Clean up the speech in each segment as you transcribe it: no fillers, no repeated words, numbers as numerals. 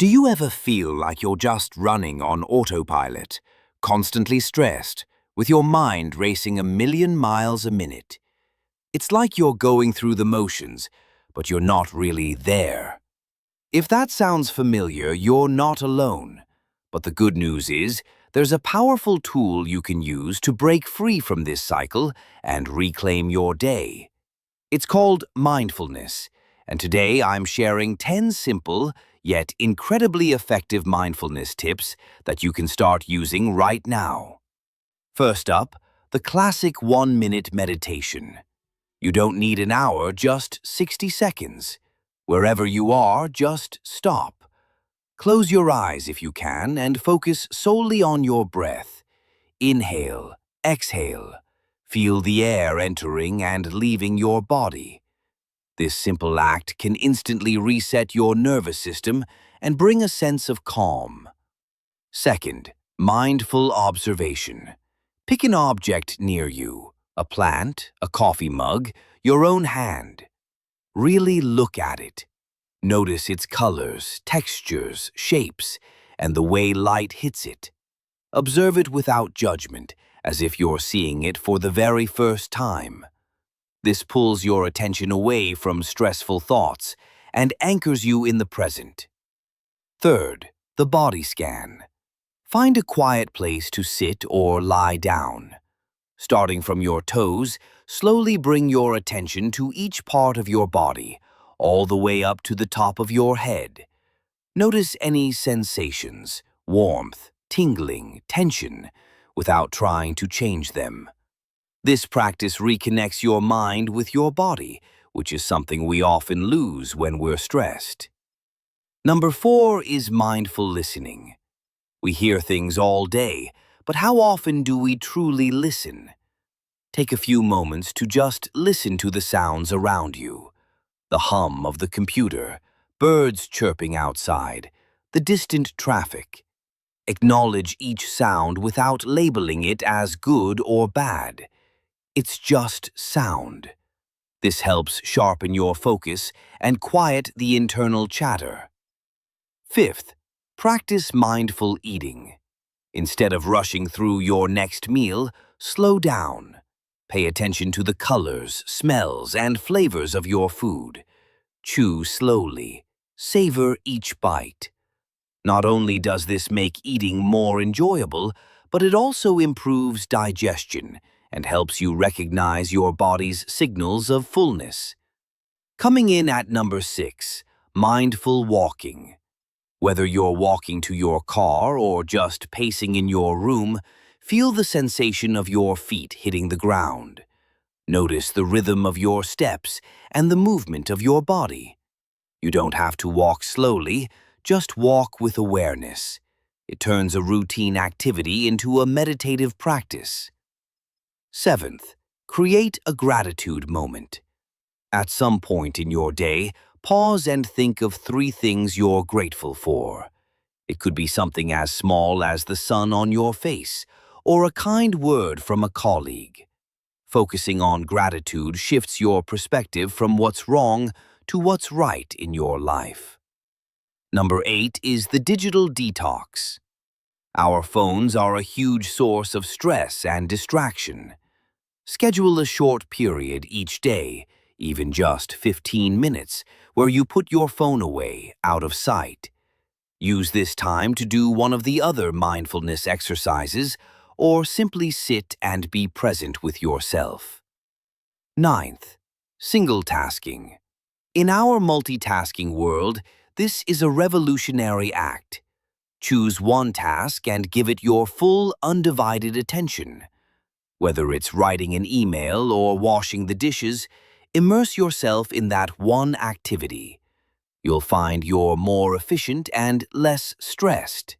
Do you ever feel like you're just running on autopilot, constantly stressed, with your mind racing a million miles a minute? It's like you're going through the motions, but you're not really there. If that sounds familiar, you're not alone. But the good news is, there's a powerful tool you can use to break free from this cycle and reclaim your day. It's called mindfulness, and today I'm sharing 10 simple, yet incredibly effective mindfulness tips that you can start using right now. First up, the classic 1-minute meditation. You don't need an hour, just 60 seconds. Wherever you are, just stop. Close your eyes if you can and focus solely on your breath. Inhale, exhale. Feel the air entering and leaving your body. This simple act can instantly reset your nervous system and bring a sense of calm. Second, mindful observation. Pick an object near you, a plant, a coffee mug, your own hand. Really look at it. Notice its colors, textures, shapes, and the way light hits it. Observe it without judgment, as if you're seeing it for the very first time. This pulls your attention away from stressful thoughts and anchors you in the present. Third, the body scan. Find a quiet place to sit or lie down. Starting from your toes, slowly bring your attention to each part of your body, all the way up to the top of your head. Notice any sensations, warmth, tingling, tension, without trying to change them. This practice reconnects your mind with your body, which is something we often lose when we're stressed. Number 4 is mindful listening. We hear things all day, but how often do we truly listen? Take a few moments to just listen to the sounds around you. The hum of the computer, birds chirping outside, the distant traffic. Acknowledge each sound without labeling it as good or bad. It's just sound. This helps sharpen your focus and quiet the internal chatter. Fifth, practice mindful eating. Instead of rushing through your next meal, slow down. Pay attention to the colors, smells, and flavors of your food. Chew slowly. Savor each bite. Not only does this make eating more enjoyable, but it also improves digestion and helps you recognize your body's signals of fullness. Coming in at number 6, mindful walking. Whether you're walking to your car or just pacing in your room, feel the sensation of your feet hitting the ground. Notice the rhythm of your steps and the movement of your body. You don't have to walk slowly, just walk with awareness. It turns a routine activity into a meditative practice. Seventh, create a gratitude moment. At some point in your day, pause and think of 3 things you're grateful for. It could be something as small as the sun on your face, or a kind word from a colleague. Focusing on gratitude shifts your perspective from what's wrong to what's right in your life. Number 8 is the digital detox. Our phones are a huge source of stress and distraction. Schedule a short period each day, even just 15 minutes, where you put your phone away, out of sight. Use this time to do one of the other mindfulness exercises, or simply sit and be present with yourself. Ninth, single tasking. In our multitasking world, this is a revolutionary act. Choose one task and give it your full, undivided attention. Whether it's writing an email or washing the dishes, immerse yourself in that one activity. You'll find you're more efficient and less stressed.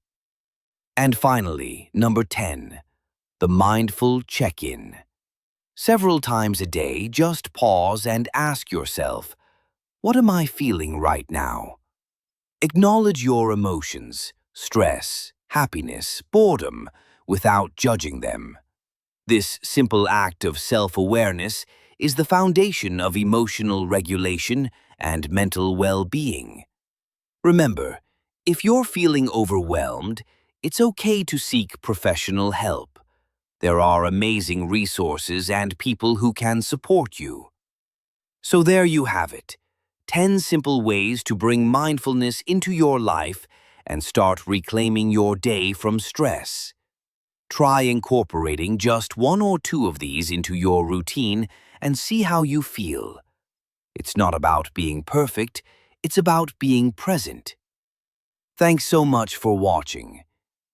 And finally, number 10, the mindful check-in. Several times a day, just pause and ask yourself, what am I feeling right now? Acknowledge your emotions, stress, happiness, boredom, without judging them. This simple act of self-awareness is the foundation of emotional regulation and mental well-being. Remember, If you're feeling overwhelmed, it's okay to seek professional help. There are amazing resources and people who can support you. So there you have it, 10 simple ways to bring mindfulness into your life and start reclaiming your day from stress. Try incorporating just one or two of these into your routine and see how you feel. It's not about being perfect, it's about being present. Thanks so much for watching.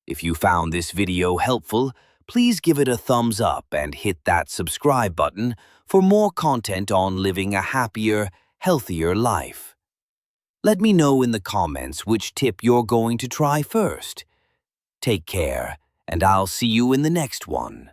If you found this video helpful, please give it a thumbs up and hit that subscribe button for more content on living a happier, healthier life. Let me know in the comments which tip you're going to try first. Take care, and I'll see you in the next one.